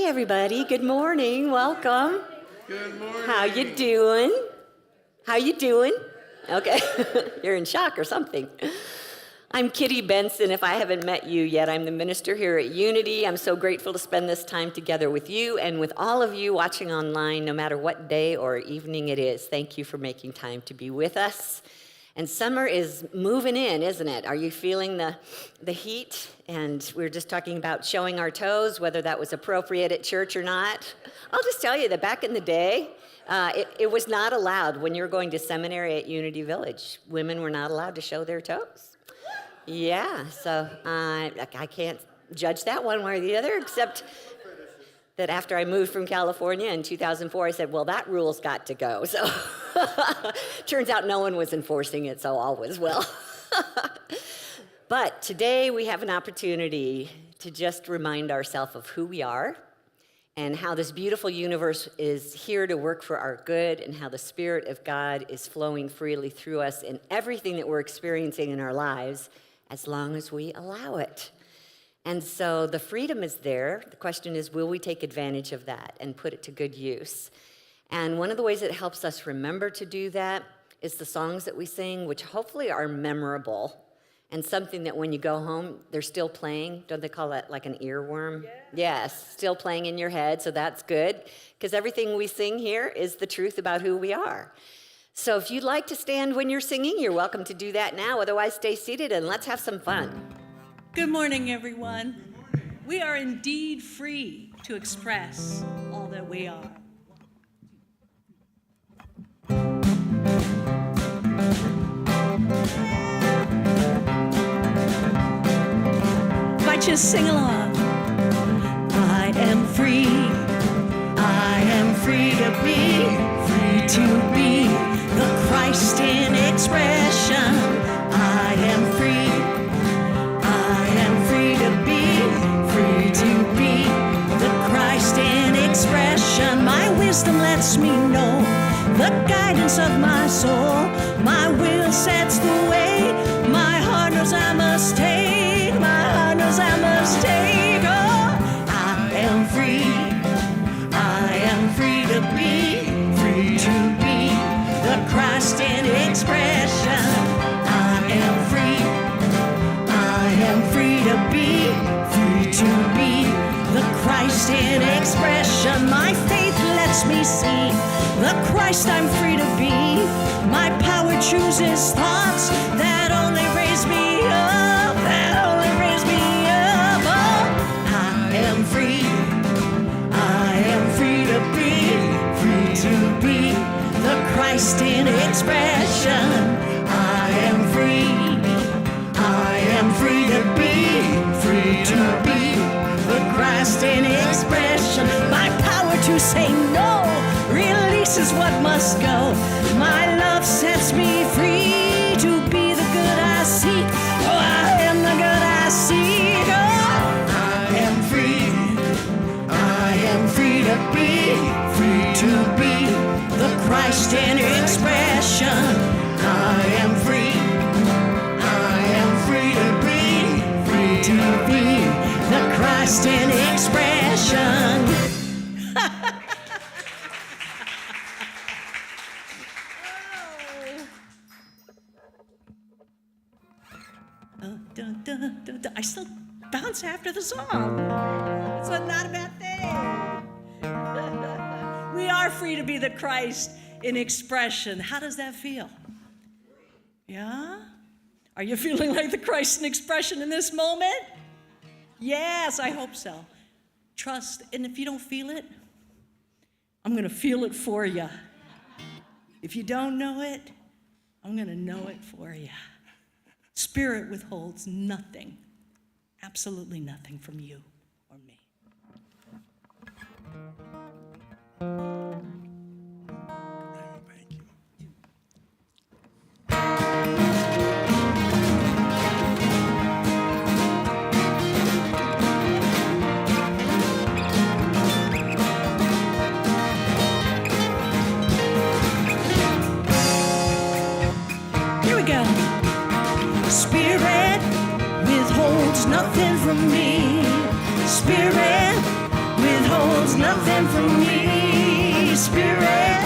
everybody. Good morning. Welcome. Good morning. How you doing? How you doing? Okay. You're in shock or something. I'm Kity Benson. If I haven't met you yet, I'm the minister here at Unity. I'm so grateful to spend this time together with you and with all of you watching online, no matter what day or evening it is. Thank you for making time to be with us. And summer is moving in, isn't it? Are you feeling the heat? And we were just talking about showing our toes, whether that was appropriate at church or not. I'll just tell you that back in the day, it was not allowed when you were going to seminary at Unity Village. Women were not allowed to show their toes. Yeah, so I can't judge that one way or the other, except that after I moved from California in 2004, I said, well, that rule's got to go. So turns out no one was enforcing it, so all was well. But today we have an opportunity to just remind ourselves of who we are and how this beautiful universe is here to work for our good and how the Spirit of God is flowing freely through us in everything that we're experiencing in our lives as long as we allow it. And so the freedom is there. The question is, will we take advantage of that and put it to good use? And one of the ways it helps us remember to do that is the songs that we sing, which hopefully are memorable and something that when you go home, they're still playing. Don't they call that like an earworm? Yeah. Yes, still playing in your head, so that's good, because everything we sing here is the truth about who we are. So if you'd like to stand when you're singing, you're welcome to do that now. Otherwise, stay seated and let's have some fun. Good morning, everyone. Good morning. We are indeed free to express all that we are. Might just sing along. I am free. I am free to be the Christ in expression. I am free. Expression. My wisdom lets me know the guidance of my soul. My will sets the way. My heart knows I must take. My heart knows I must take. Oh, I am free. I am free to be the Christ in expression. I am free. I am free to be the Christ in expression. My faith lets me see the Christ I'm free to be. My power chooses thoughts that only raise me up, Oh, I am free. I am free to be the Christ in expression. I am free. I am free to be the Christ in expression. My power to say no releases what must go. My love sets me free to be the good I seek. Oh, I am the good I seek. Oh, I am free. I am free to be the Christ in expression. I am free. I am free to be the Christ in expression. I still bounce after the song. It's not a bad thing. We are free to be the Christ in expression. How does that feel? Yeah? Are you feeling like the Christ in expression in this moment? Yes, I hope so. Trust, and if you don't feel it, I'm going to feel it for you. If you don't know it, I'm going to know it for you. Spirit withholds nothing, absolutely nothing from you or me. Thank you. Spirit withholds nothing from me. Spirit withholds withholds nothing from me. Spirit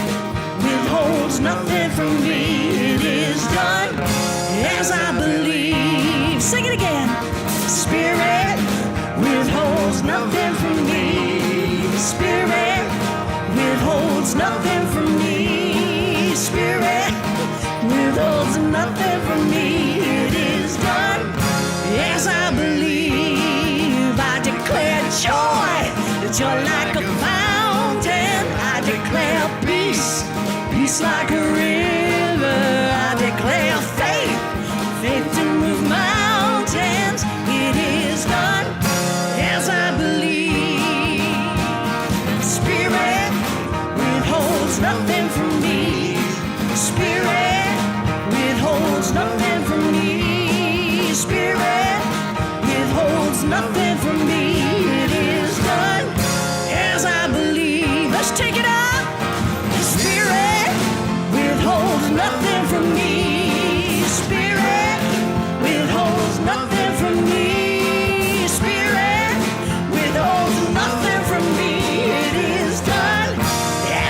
withholds nothing from me. It is done as I believe. Sing it again. Spirit withholds nothing from me. Spirit withholds nothing from me. Spirit withholds nothing from me. It is done as I believe. I declare joy, joy like a fountain. I declare peace, peace like a river. I declare faith, faith to move mountains. It is done as I believe. Spirit withholds nothing from me. Spirit withholds nothing from me. Spirit withholds nothing from me. It is done as I believe. Let's take it up. Spirit withholds nothing from me. Spirit withholds nothing from me. Spirit withholds nothing from me. It is done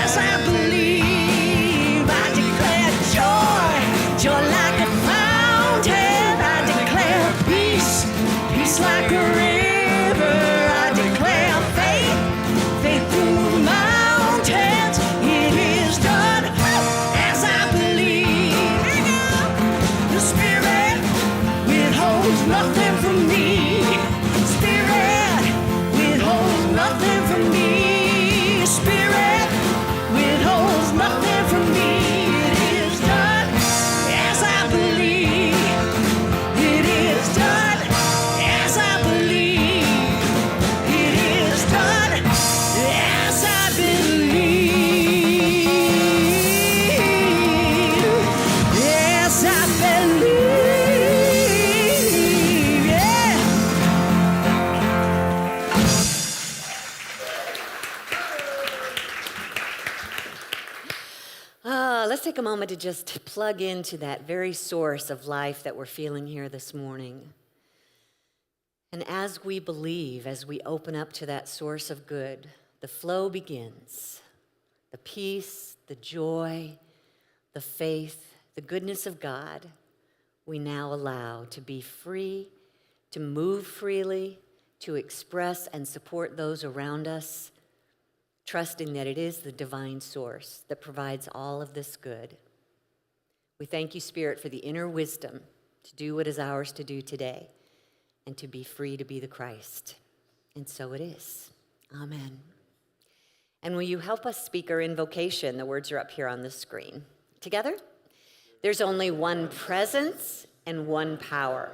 as I believe. I declare joy, joy like a fountain. I declare peace, peace like a river. I declare faith, faith to move mountains. It is done as I believe. The Spirit withholds nothing from me. Spirit withholds nothing from me. Spirit withholds nothing from me. It is done as I believe. It is done as I believe. It is done as I believe. Yes, I believe. Yeah. Let's take a moment to just plug into that very source of life that we're feeling here this morning. And as we believe, as we open up to that source of good, the flow begins. The peace, the joy, the faith, the goodness of God, we now allow to be free, to move freely, to express and support those around us, trusting that it is the divine source that provides all of this good. We thank you, Spirit, for the inner wisdom to do what is ours to do today and to be free to be the Christ. And so it is. Amen. And will you help us speak our invocation? The words are up here on the screen. Together? There's only one presence and one power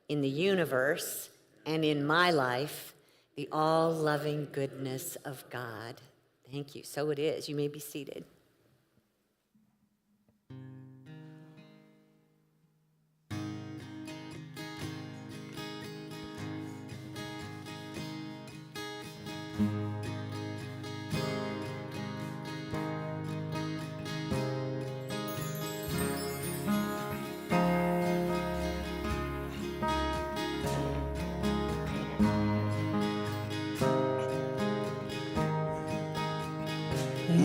in the universe and in my life, the all-loving goodness of God. Thank you. So it is. You may be seated.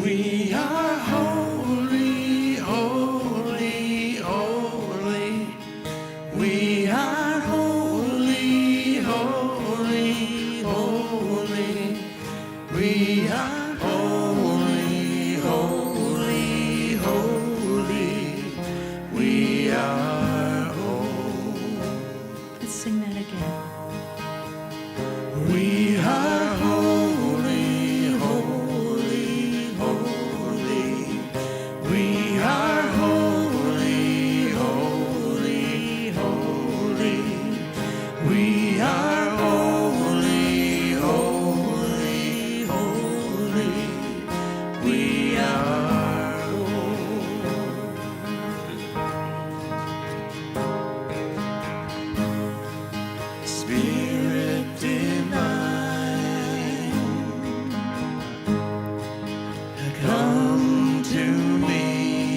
We are holy, holy, holy. We are holy, holy, holy. We are holy, holy, holy. We are holy. Let's sing that again. We are holy, holy, holy. We are holy, holy, holy. We are holy, holy, holy. We are holy. Spirit divine, come to me.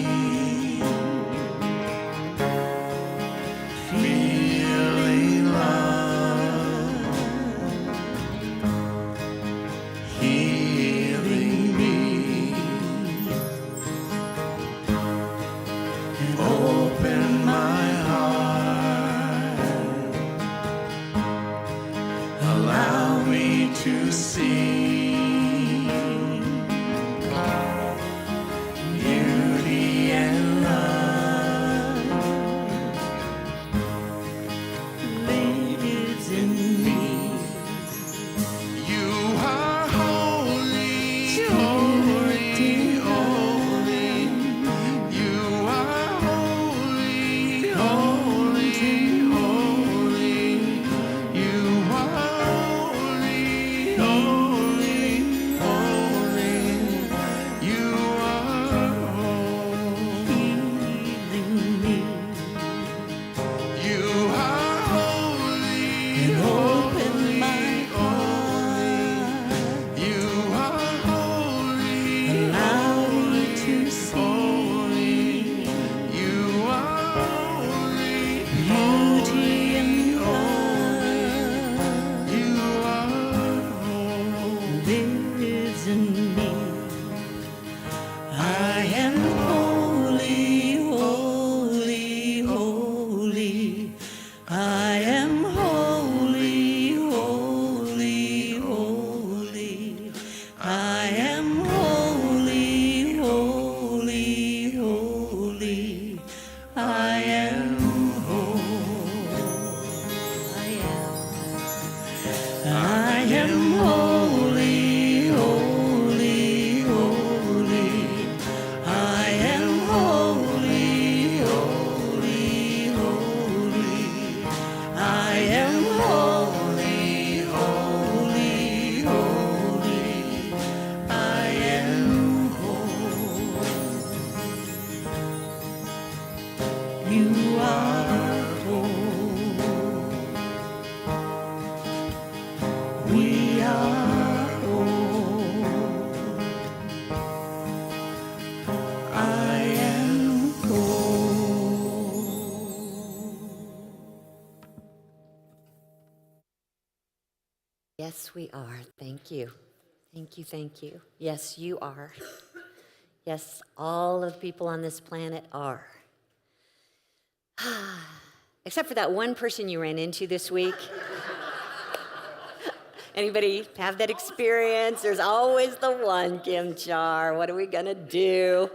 You are whole. We are whole. I am whole. Yes, we are. Thank you. Thank you, thank you. Yes, you are. Yes, all of the people on this planet are. Except for that one person you ran into this week. Anybody have that experience? There's always the one, Kim-Char. What are we gonna do?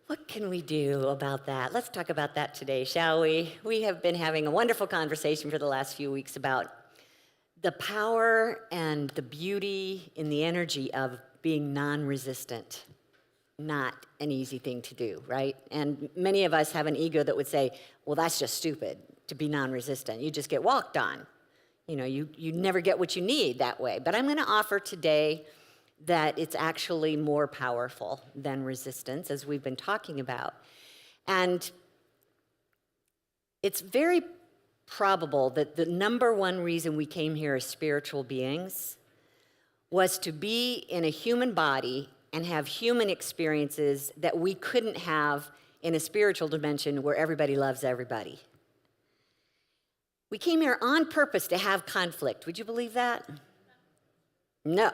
What can we do about that? Let's talk about that today, shall we? We have been having a wonderful conversation for the last few weeks about the power and the beauty in the energy of being non-resistant. Not an easy thing to do, right? And many of us have an ego that would say, well, that's just stupid to be non-resistant. You just get walked on. You know, you never get what you need that way. But I'm going to offer today that it's actually more powerful than resistance, as we've been talking about. And it's very probable that the number one reason we came here as spiritual beings was to be in a human body and have human experiences that we couldn't have in a spiritual dimension where everybody loves everybody. We came here on purpose to have conflict. Would you believe that? No.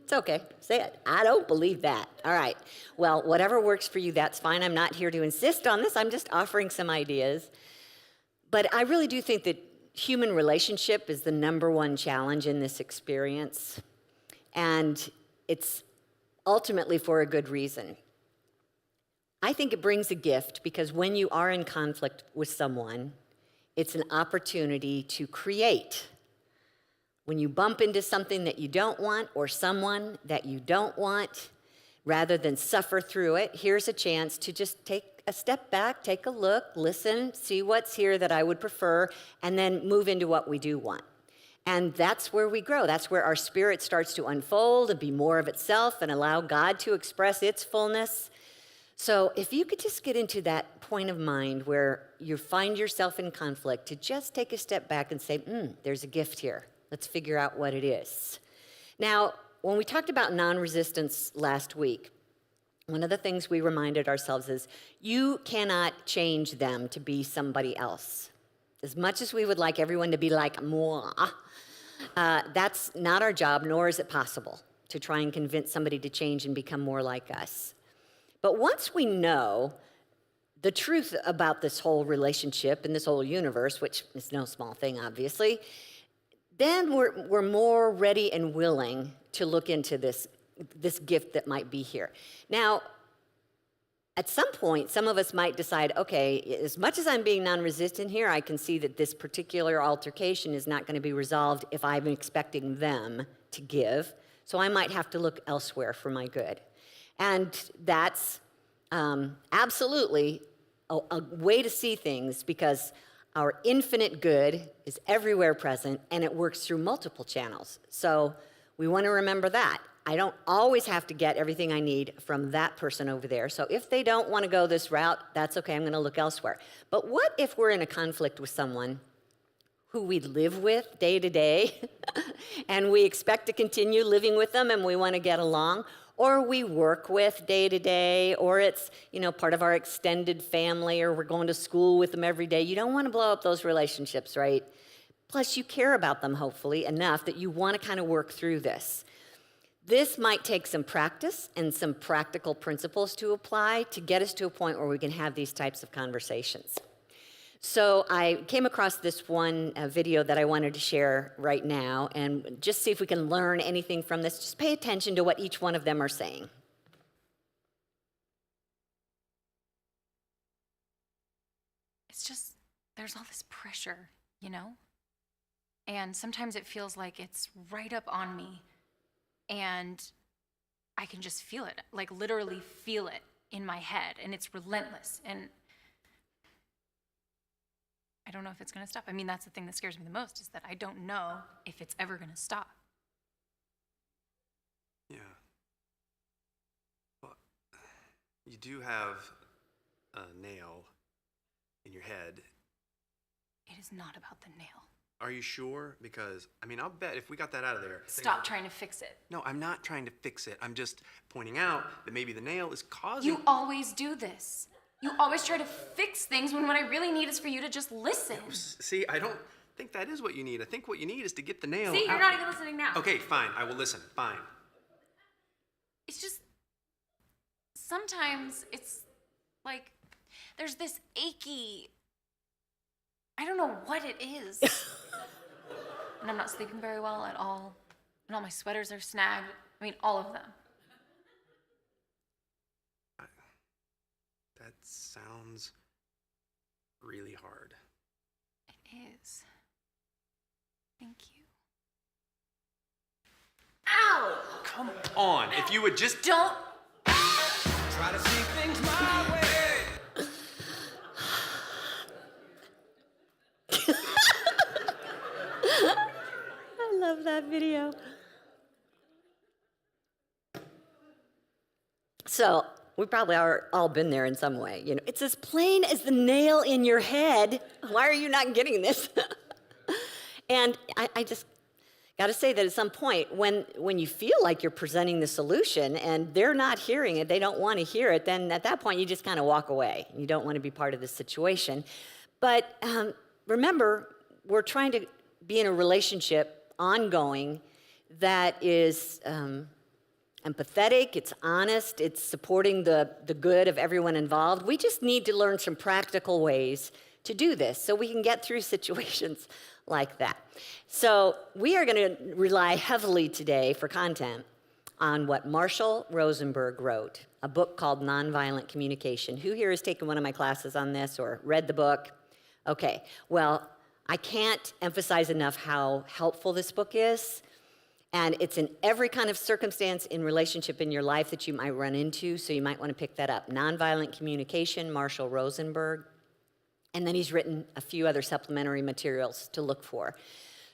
It's okay. Say it. I don't believe that. All right. Well, whatever works for you, that's fine. I'm not here to insist on this. I'm just offering some ideas. But I really do think that human relationship is the number one challenge in this experience. And it's ultimately for a good reason. I think it brings a gift because when you are in conflict with someone, it's an opportunity to create. When you bump into something that you don't want or someone that you don't want, rather than suffer through it, here's a chance to just take a step back, take a look, listen, see what's here that I would prefer, and then move into what we do want. And that's where we grow. That's where our spirit starts to unfold and be more of itself and allow God to express its fullness. So if you could just get into that point of mind where you find yourself in conflict, to just take a step back and say, there's a gift here. Let's figure out what it is. Now, when we talked about non-resistance last week, one of the things we reminded ourselves is you cannot change them to be somebody else. As much as we would like everyone to be like moi, that's not our job, nor is it possible to try and convince somebody to change and become more like us. But once we know the truth about this whole relationship and this whole universe, which is no small thing, obviously, then we're more ready and willing to look into this gift that might be here. Now, at some point, some of us might decide, okay, as much as I'm being non-resistant here, I can see that this particular altercation is not going to be resolved if I'm expecting them to give, so I might have to look elsewhere for my good. And that's absolutely a way to see things, because our infinite good is everywhere present, and it works through multiple channels. So we want to remember that. I don't always have to get everything I need from that person over there. So if they don't want to go this route, that's okay, I'm going to look elsewhere. But what if we're in a conflict with someone who we live with day to day, and we expect to continue living with them and we want to get along, or we work with day to day, or it's, part of our extended family, or we're going to school with them every day. You don't want to blow up those relationships, right? Plus, you care about them, hopefully, enough that you want to kind of work through this. This might take some practice and some practical principles to apply to get us to a point where we can have these types of conversations. So I came across this one video that I wanted to share right now, and just see if we can learn anything from this. Just pay attention to what each one of them are saying. It's just, there's all this pressure, And sometimes it feels like it's right up on me, and I can just feel it, like literally feel it in my head, and it's relentless, and I don't know if it's going to stop. I mean, that's the thing that scares me the most, is that I don't know if it's ever going to stop. Yeah. Well, you do have a nail in your head. It is not about the nail. Are you sure? Because, I mean, I'll bet if we got that out of there... Stop trying to fix it. No, I'm not trying to fix it. I'm just pointing out that maybe the nail is causing... You always do this. You always try to fix things when what I really need is for you to just listen. See, I don't think that is what you need. I think what you need is to get the nail See, you're out. not even listening now. Okay, fine. I will listen. Fine. It's just, sometimes it's like, there's this achy, I don't know what it is. And I'm not sleeping very well at all. And all my sweaters are snagged. I mean, all of them. That sounds really hard. It is. Thank you. Ow! Come on, if you would just... Don't. Try to see things my way. I love that video. So, we probably are all been there in some way. You know, it's as plain as the nail in your head. Why are you not getting this? And I just got to say that at some point, when you feel like you're presenting the solution and they're not hearing it, they don't want to hear it, then at that point you just kind of walk away. You don't want to be part of the situation. But remember, we're trying to be in a relationship ongoing that is empathetic, it's honest, it's supporting the good of everyone involved. We just need to learn some practical ways to do this so we can get through situations like that. So we are going to rely heavily today for content on what Marshall Rosenberg wrote, a book called Nonviolent Communication. Who here has taken one of my classes on this or read the book? Okay, well, I can't emphasize enough how helpful this book is. And it's in every kind of circumstance in relationship in your life that you might run into, so you might want to pick that up. Nonviolent Communication, Marshall Rosenberg. And then he's written a few other supplementary materials to look for.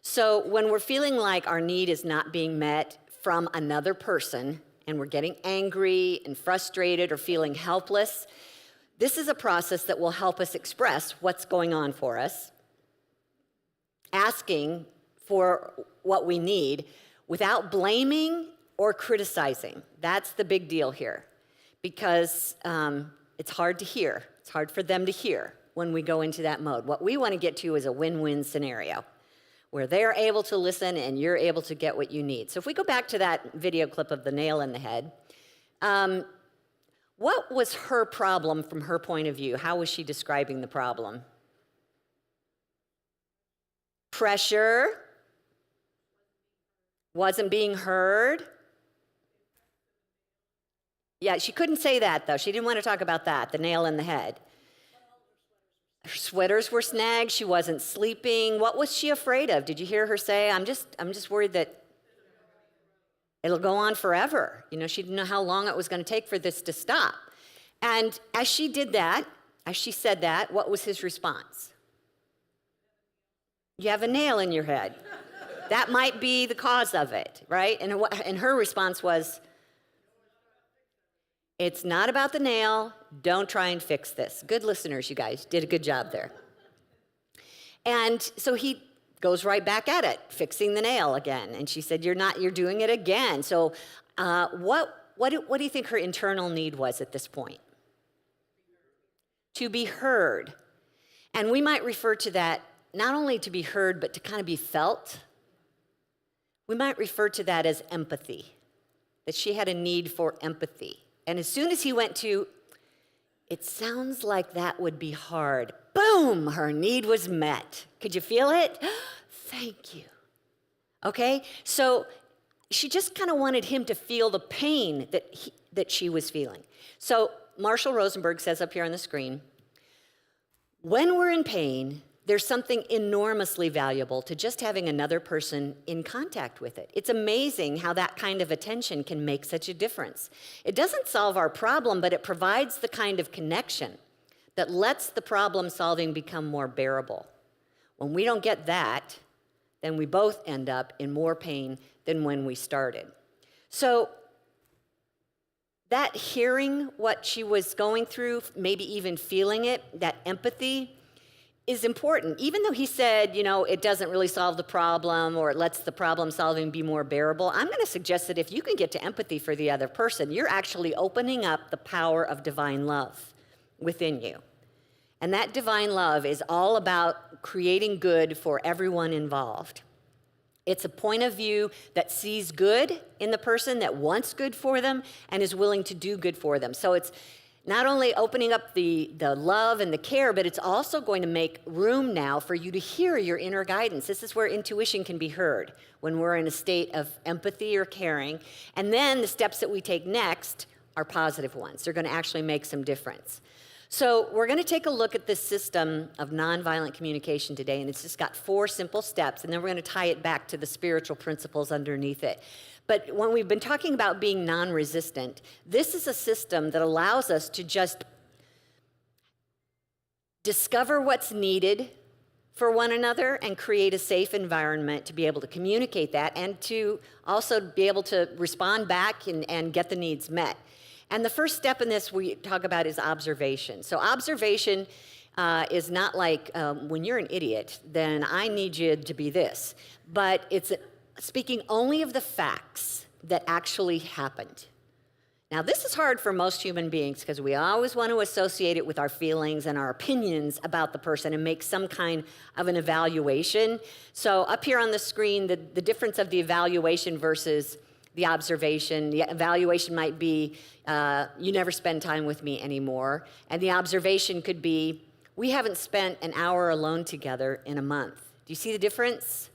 So when we're feeling like our need is not being met from another person, and we're getting angry and frustrated or feeling helpless, this is a process that will help us express what's going on for us, asking for what we need without blaming or criticizing. That's the big deal here, because it's hard to hear. It's hard for them to hear when we go into that mode. What we want to get to is a win-win scenario where they're able to listen and you're able to get what you need. So if we go back to that video clip of the nail in the head, what was her problem from her point of view? How was she describing the problem? Pressure. Wasn't being heard. Yeah, she couldn't say that, though. She didn't want to talk about that, the nail in the head. Her sweaters were snagged. She wasn't sleeping. What was she afraid of? Did you hear her say, I'm just worried that it'll go on forever. You know, she didn't know how long it was going to take for this to stop. And as she did that, as she said that, what was his response? You have a nail in your head. That might be the cause of it, right? And her response was, it's not about the nail. Don't try and fix this. Good listeners, you guys. Did a good job there. And so he goes right back at it, fixing the nail again. And she said, you're doing it again. So what do you think her internal need was at this point? To be heard. And we might refer to that not only to be heard, but to kind of be felt. We might refer to that as empathy, that she had a need for empathy. And as soon as he went to, it sounds like that would be hard, boom, her need was met. Could you feel it? Thank you. Okay, so she just kind of wanted him to feel the pain that she was feeling. So Marshall Rosenberg says up here on the screen, when we're in pain, there's something enormously valuable to just having another person in contact with it. It's amazing how that kind of attention can make such a difference. It doesn't solve our problem, but it provides the kind of connection that lets the problem solving become more bearable. When we don't get that, then we both end up in more pain than when we started. So that hearing what she was going through, maybe even feeling it, that empathy, is important. Even though he said, it doesn't really solve the problem or it lets the problem solving be more bearable, I'm going to suggest that if you can get to empathy for the other person, you're actually opening up the power of divine love within you. And that divine love is all about creating good for everyone involved. It's a point of view that sees good in the person, that wants good for them, and is willing to do good for them. So it's not only opening up the love and the care, but it's also going to make room now for you to hear your inner guidance. This is where intuition can be heard, when we're in a state of empathy or caring. And then the steps that we take next are positive ones. They're going to actually make some difference. So we're going to take a look at this system of nonviolent communication today, and it's just got 4 simple steps, and then we're going to tie it back to the spiritual principles underneath it. But when we've been talking about being non-resistant, this is a system that allows us to just discover what's needed for one another and create a safe environment to be able to communicate that and to also be able to respond back and get the needs met. And the first step in this we talk about is observation. So observation is not like when you're an idiot, then I need you to be this. But it's speaking only of the facts that actually happened. Now, this is hard for most human beings because we always want to associate it with our feelings and our opinions about the person and make some kind of an evaluation. So up here on the screen, the difference of the evaluation versus the observation. The evaluation might be, you never spend time with me anymore. And the observation could be, we haven't spent an hour alone together in a month. Do you see the difference?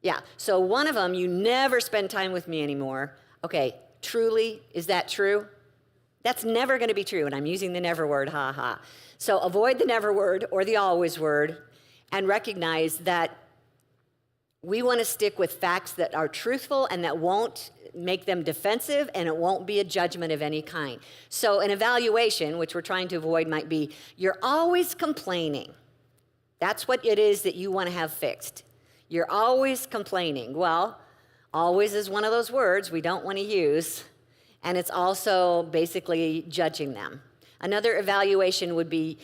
Yeah, so one of them, you never spend time with me anymore. Okay, truly, is that true? That's never going to be true, and I'm using the never word, ha ha. So avoid the never word or the always word and recognize that we want to stick with facts that are truthful and that won't make them defensive, and it won't be a judgment of any kind. So an evaluation, which we're trying to avoid, might be, you're always complaining. That's what it is that you want to have fixed. You're always complaining. Well, always is one of those words we don't want to use, and it's also basically judging them. Another evaluation would be,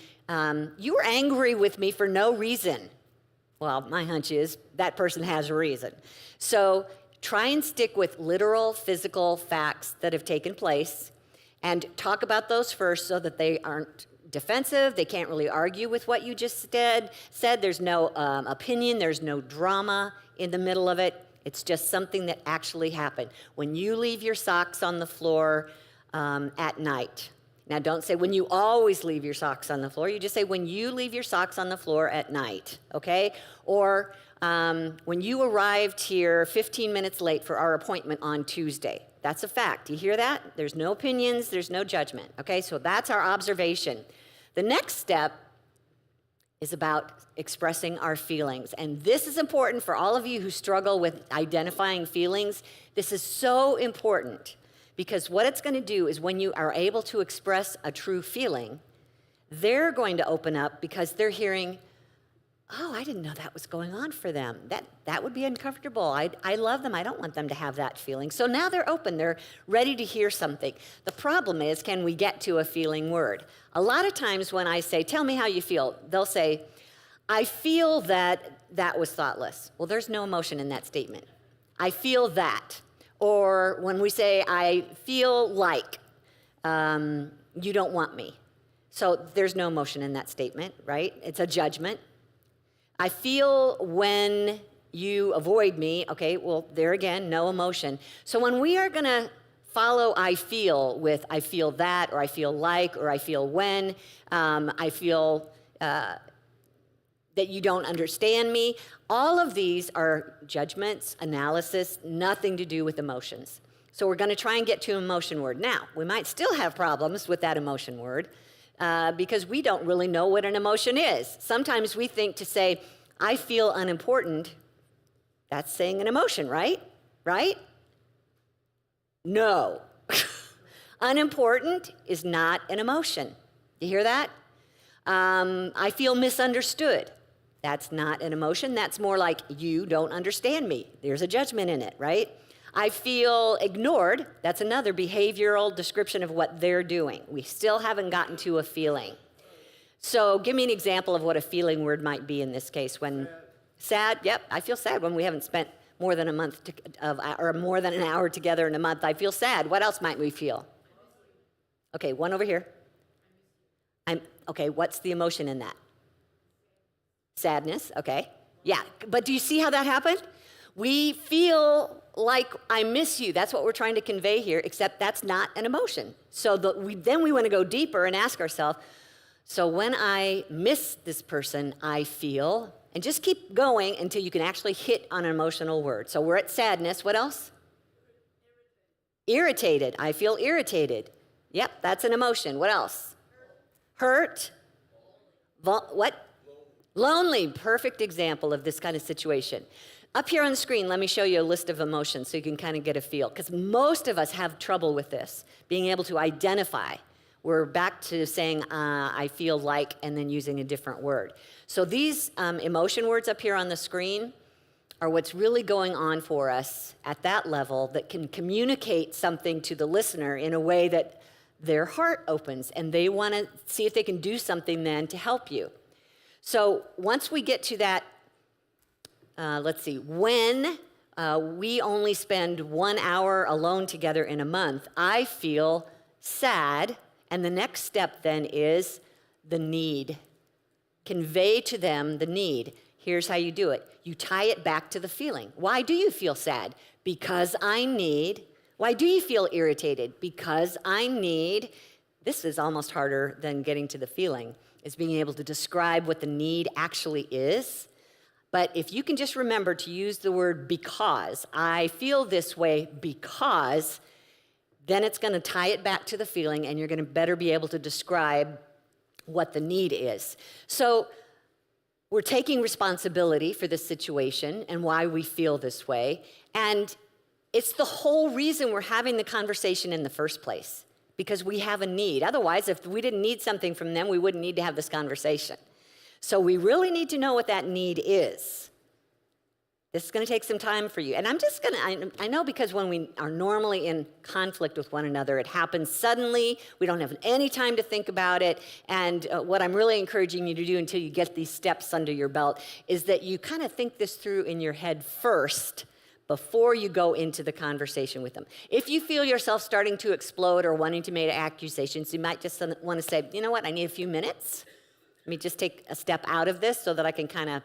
you were angry with me for no reason. Well, my hunch is that person has a reason. So try and stick with literal, physical facts that have taken place and talk about those first so that they aren't defensive. They can't really argue with what you just said. There's no opinion. There's no drama in the middle of it. It's just something that actually happened. When you leave your socks on the floor at night. Now, don't say when you always leave your socks on the floor. You just say when you leave your socks on the floor at night, okay? Or when you arrived here 15 minutes late for our appointment on Tuesday. That's a fact. You hear that? There's no opinions. There's no judgment, okay? So that's our observation. The next step is about expressing our feelings. And this is important for all of you who struggle with identifying feelings. This is so important because what it's going to do is when you are able to express a true feeling, they're going to open up because they're hearing, oh, I didn't know that was going on for them. That would be uncomfortable. I love them. I don't want them to have that feeling. So now they're open. They're ready to hear something. The problem is, can we get to a feeling word? A lot of times when I say, tell me how you feel, they'll say, I feel that was thoughtless. Well, there's no emotion in that statement. I feel that. Or when we say, I feel like you don't want me. So there's no emotion in that statement, right? It's a judgment. I feel when you avoid me. Okay, well, there again, no emotion. So when we are going to follow I feel with I feel that, or I feel like, or I feel when, I feel that you don't understand me, all of these are judgments, analysis, nothing to do with emotions. So we're going to try and get to an emotion word. Now, we might still have problems with that emotion word, because we don't really know what an emotion is. Sometimes we think to say, I feel unimportant, that's saying an emotion, right? Right? No. Unimportant is not an emotion. You hear that? I feel misunderstood. That's not an emotion. That's more like you don't understand me. There's a judgment in it, right? I feel ignored. That's another behavioral description of what they're doing. We still haven't gotten to a feeling. So give me an example of what a feeling word might be in this case. When sad, yep, I feel sad when we haven't spent more than a month or more than an hour together in a month. I feel sad. What else might we feel? Okay, one over here. Okay, what's the emotion in that? Sadness, okay. Yeah, but do you see how that happened? We feel like I miss you. That's what we're trying to convey here, except that's not an emotion. So then we want to go deeper and ask ourselves, so when I miss this person, I feel, and just keep going until you can actually hit on an emotional word. So we're at sadness. What else? Irritated. I feel irritated. Yep, that's an emotion. What else? Hurt. What? Lonely. Perfect example of this kind of situation. Up here on the screen, let me show you a list of emotions so you can kind of get a feel, because most of us have trouble with this, being able to identify. We're back to saying, I feel like, and then using a different word. So these emotion words up here on the screen are what's really going on for us at that level that can communicate something to the listener in a way that their heart opens, and they want to see if they can do something then to help you. So once we get to that, let's see, when we only spend 1 hour alone together in a month, I feel sad, and the next step then is the need. Convey to them the need. Here's how you do it. You tie it back to the feeling. Why do you feel sad? Because I need. Why do you feel irritated? Because I need. This is almost harder than getting to the feeling, is being able to describe what the need actually is. But if you can just remember to use the word because, I feel this way because, then it's going to tie it back to the feeling, and you're going to better be able to describe what the need is. So we're taking responsibility for this situation and why we feel this way, and it's the whole reason we're having the conversation in the first place, because we have a need. Otherwise, if we didn't need something from them, we wouldn't need to have this conversation. So we really need to know what that need is. This is going to take some time for you. And I'm just going to, I know, because when we are normally in conflict with one another, it happens suddenly. We don't have any time to think about it. And what I'm really encouraging you to do until you get these steps under your belt is that you kind of think this through in your head first before you go into the conversation with them. If you feel yourself starting to explode or wanting to make accusations, you might just want to say, you know what, I need a few minutes. Let me just take a step out of this so that I can kind of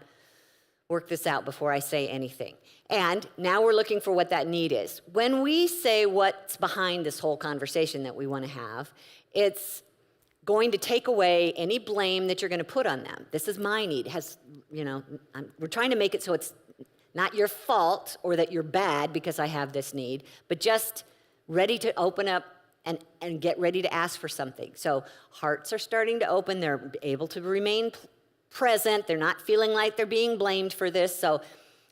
work this out before I say anything. And now we're looking for what that need is. When we say what's behind this whole conversation that we want to have, it's going to take away any blame that you're going to put on them. This is my need. We're trying to make it so it's not your fault or that you're bad because I have this need, but just ready to open up and get ready to ask for something. So hearts are starting to open. They're able to remain present. They're not feeling like they're being blamed for this. So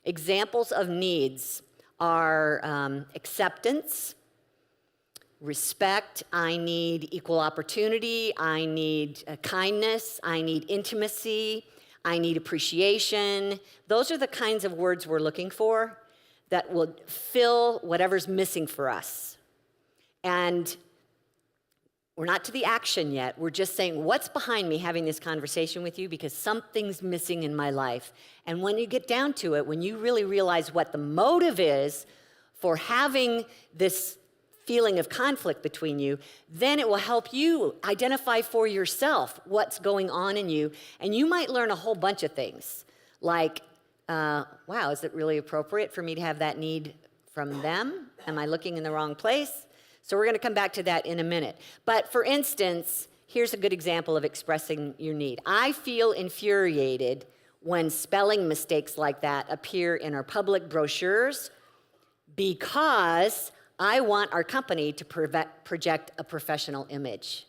examples of needs are acceptance, respect. I need equal opportunity. I need kindness. I need intimacy. I need appreciation. Those are the kinds of words we're looking for that will fill whatever's missing for us. And we're not to the action yet. We're just saying, what's behind me having this conversation with you? Because something's missing in my life. And when you get down to it, when you really realize what the motive is for having this feeling of conflict between you, then it will help you identify for yourself what's going on in you. And you might learn a whole bunch of things, like, wow, is it really appropriate for me to have that need from them? Am I looking in the wrong place? So we're going to come back to that in a minute. But for instance, here's a good example of expressing your need. I feel infuriated when spelling mistakes like that appear in our public brochures because I want our company to project a professional image.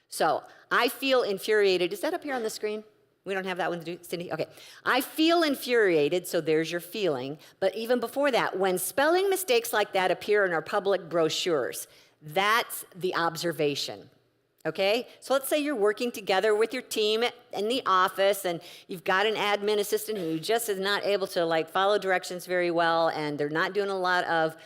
So I feel infuriated. Is that up here on the screen? We don't have that one, Cindy? Okay. I feel infuriated, so there's your feeling. But even before that, when spelling mistakes like that appear in our public brochures, that's the observation. Okay? So let's say you're working together with your team in the office, and you've got an admin assistant who just is not able to follow directions very well, and they're not doing a lot of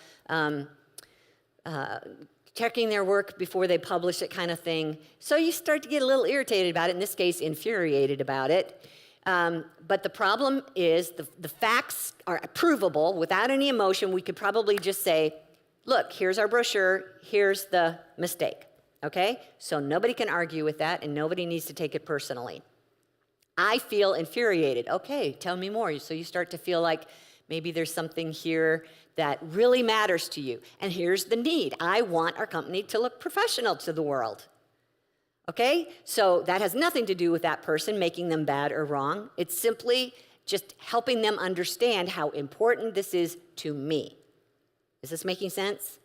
checking their work before they publish it kind of thing. So you start to get a little irritated about it, in this case, infuriated about it. But the problem is the facts are provable without any emotion. We could probably just say, look, here's our brochure, here's the mistake, okay? So nobody can argue with that, and nobody needs to take it personally. I feel infuriated. Okay, tell me more. So you start to feel like maybe there's something here that really matters to you. And here's the need. I want our company to look professional to the world. Okay? So that has nothing to do with that person making them bad or wrong. It's simply just helping them understand how important this is to me. Is this making sense?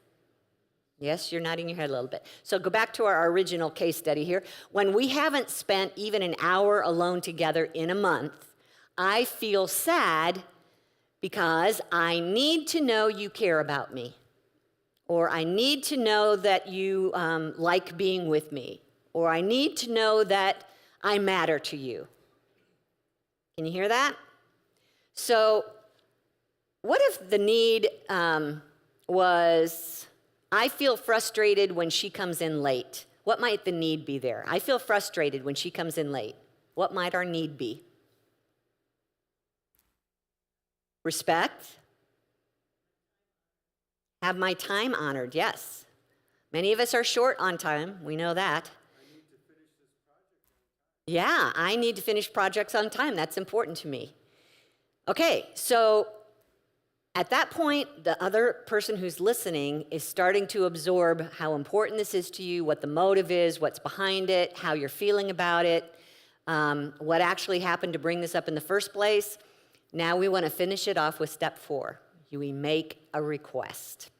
Yes, you're nodding your head a little bit. So go back to our original case study here. When we haven't spent even an hour alone together in a month, I feel sad because I need to know you care about me, or I need to know that you like being with me, or I need to know that I matter to you. Can you hear that? So what if the need was, I feel frustrated when she comes in late? What might the need be there? I feel frustrated when she comes in late. What might our need be? Respect. Have my time honored, yes. Many of us are short on time, we know that. Yeah, I need to finish projects on time, that's important to me. Okay, so at that point, the other person who's listening is starting to absorb how important this is to you, what the motive is, what's behind it, how you're feeling about it, what actually happened to bring this up in the first place. Now we want to finish it off with step 4. We make a request.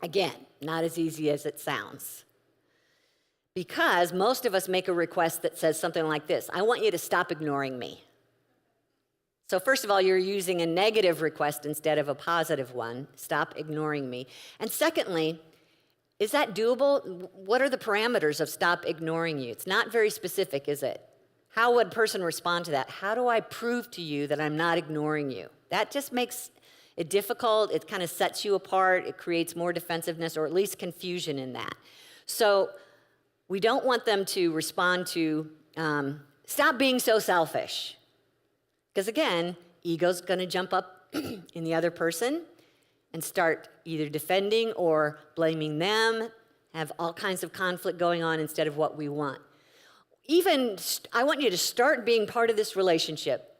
Again, not as easy as it sounds. Because most of us make a request that says something like this: I want you to stop ignoring me. So first of all, you're using a negative request instead of a positive one. Stop ignoring me. And secondly, is that doable? What are the parameters of stop ignoring you? It's not very specific, is it? How would a person respond to that? How do I prove to you that I'm not ignoring you? That just makes it difficult. It kind of sets you apart. It creates more defensiveness, or at least confusion in that. So we don't want them to respond to, stop being so selfish. Because again, ego's going to jump up in the other person and start either defending or blaming them, have all kinds of conflict going on instead of what we want. Even, I want you to start being part of this relationship.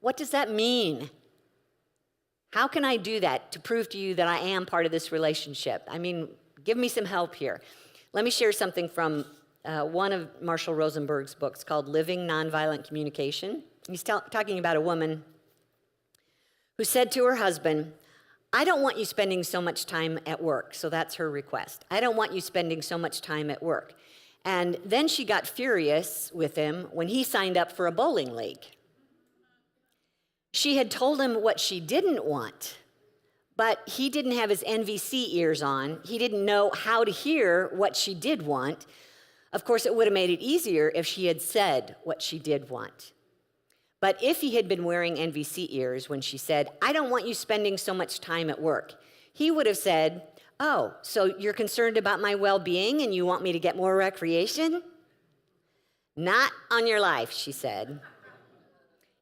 What does that mean? How can I do that to prove to you that I am part of this relationship? I mean, give me some help here. Let me share something from one of Marshall Rosenberg's books called Living Nonviolent Communication. He's talking about a woman who said to her husband, I don't want you spending so much time at work. So that's her request. I don't want you spending so much time at work. And then she got furious with him when he signed up for a bowling league. She had told him what she didn't want, but he didn't have his NVC ears on. He didn't know how to hear what she did want. Of course, it would have made it easier if she had said what she did want. But if he had been wearing NVC ears when she said, I don't want you spending so much time at work, he would have said, oh, so you're concerned about my well-being and you want me to get more recreation? Not on your life, she said.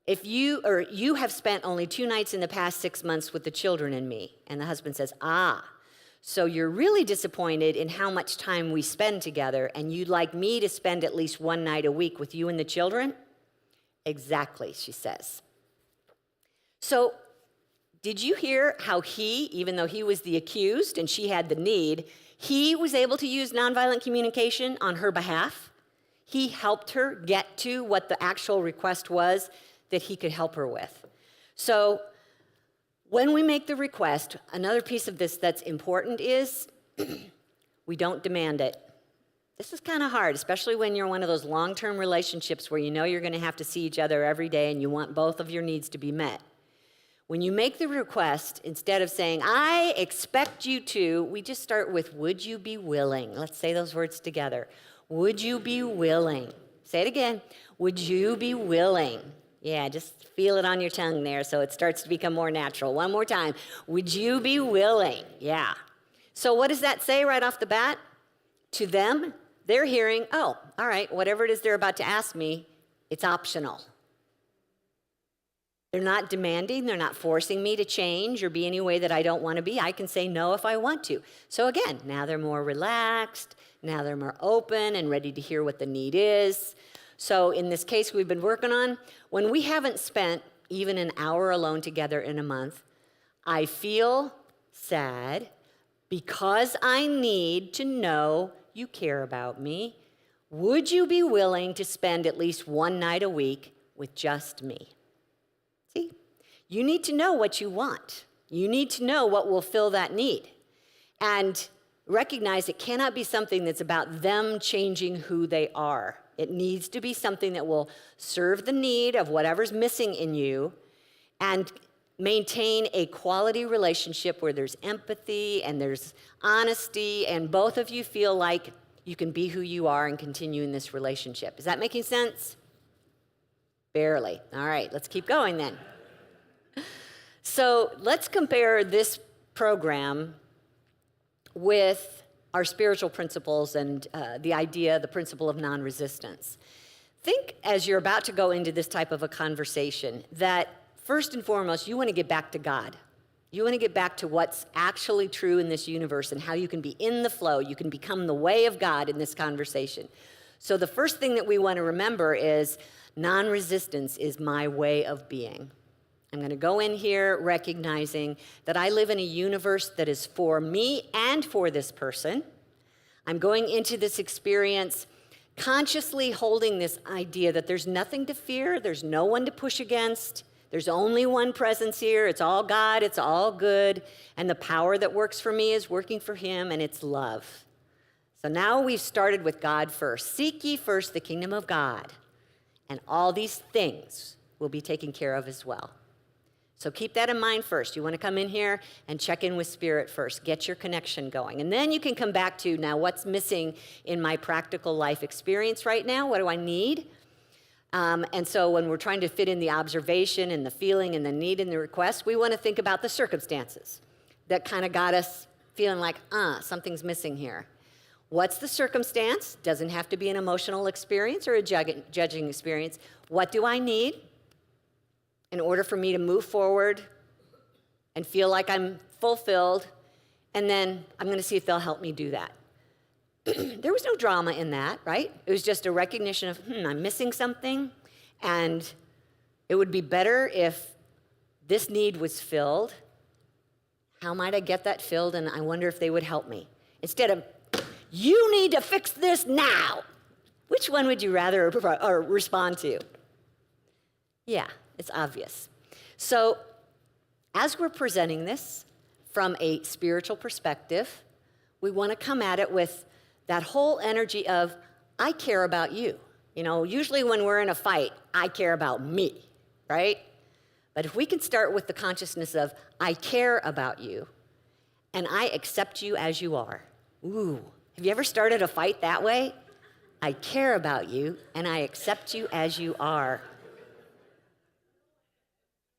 If you have spent only 2 nights in the past 6 months with the children and me. And the husband says, so you're really disappointed in how much time we spend together, and you'd like me to spend at least 1 night a week with you and the children? Exactly, she says. So did you hear how he, even though he was the accused and she had the need, he was able to use nonviolent communication on her behalf? He helped her get to what the actual request was that he could help her with. So when we make the request, another piece of this that's important is we don't demand it. This is kind of hard, especially when you're in one of those long-term relationships where you know you're going to have to see each other every day and you want both of your needs to be met. When you make the request, instead of saying, I expect you to, we just start with, would you be willing? Let's say those words together. Would you be willing? Say it again. Would you be willing? Yeah, just feel it on your tongue there so it starts to become more natural. One more time. Would you be willing? Yeah. So what does that say right off the bat? To them, they're hearing, oh, all right, whatever it is they're about to ask me, it's optional. They're not demanding, they're not forcing me to change or be any way that I don't want to be. I can say no if I want to. So again, now they're more relaxed, now they're more open and ready to hear what the need is. So in this case we've been working on, when we haven't spent even an hour alone together in a month, I feel sad because I need to know you care about me. Would you be willing to spend at least one night a week with just me? See, you need to know what you want. You need to know what will fill that need. And recognize it cannot be something that's about them changing who they are. It needs to be something that will serve the need of whatever's missing in you and maintain a quality relationship where there's empathy and there's honesty and both of you feel like you can be who you are and continue in this relationship. Is that making sense? Barely. All right, let's keep going then. So let's compare this program with our spiritual principles and the principle of non-resistance. Think as you're about to go into this type of a conversation that first and foremost, you want to get back to God. You want to get back to what's actually true in this universe and how you can be in the flow. You can become the way of God in this conversation. So the first thing that we want to remember is non-resistance is my way of being. I'm going to go in here recognizing that I live in a universe that is for me and for this person. I'm going into this experience consciously holding this idea that there's nothing to fear, there's no one to push against, there's only one presence here, it's all God, it's all good, and the power that works for me is working for him, and it's love. So now we've started with God first. Seek ye first the kingdom of God, and all these things will be taken care of as well. So keep that in mind first. You want to come in here and check in with Spirit first. Get your connection going. And then you can come back to, now what's missing in my practical life experience right now? What do I need? And so when we're trying to fit in the observation and the feeling and the need and the request, we want to think about the circumstances that kind of got us feeling like, something's missing here. What's the circumstance? Doesn't have to be an emotional experience or a judging experience. What do I need in order for me to move forward and feel like I'm fulfilled? And then I'm going to see if they'll help me do that. There was no drama in that, right? It was just a recognition of, I'm missing something, and it would be better if this need was filled. How might I get that filled? And I wonder if they would help me. Instead of, you need to fix this now. Which one would you rather respond to? Yeah, it's obvious. So as we're presenting this from a spiritual perspective, we want to come at it with that whole energy of, I care about you. You know, usually when we're in a fight, I care about me, right? But if we can start with the consciousness of, I care about you, and I accept you as you are. Ooh, have you ever started a fight that way? I care about you, and I accept you as you are.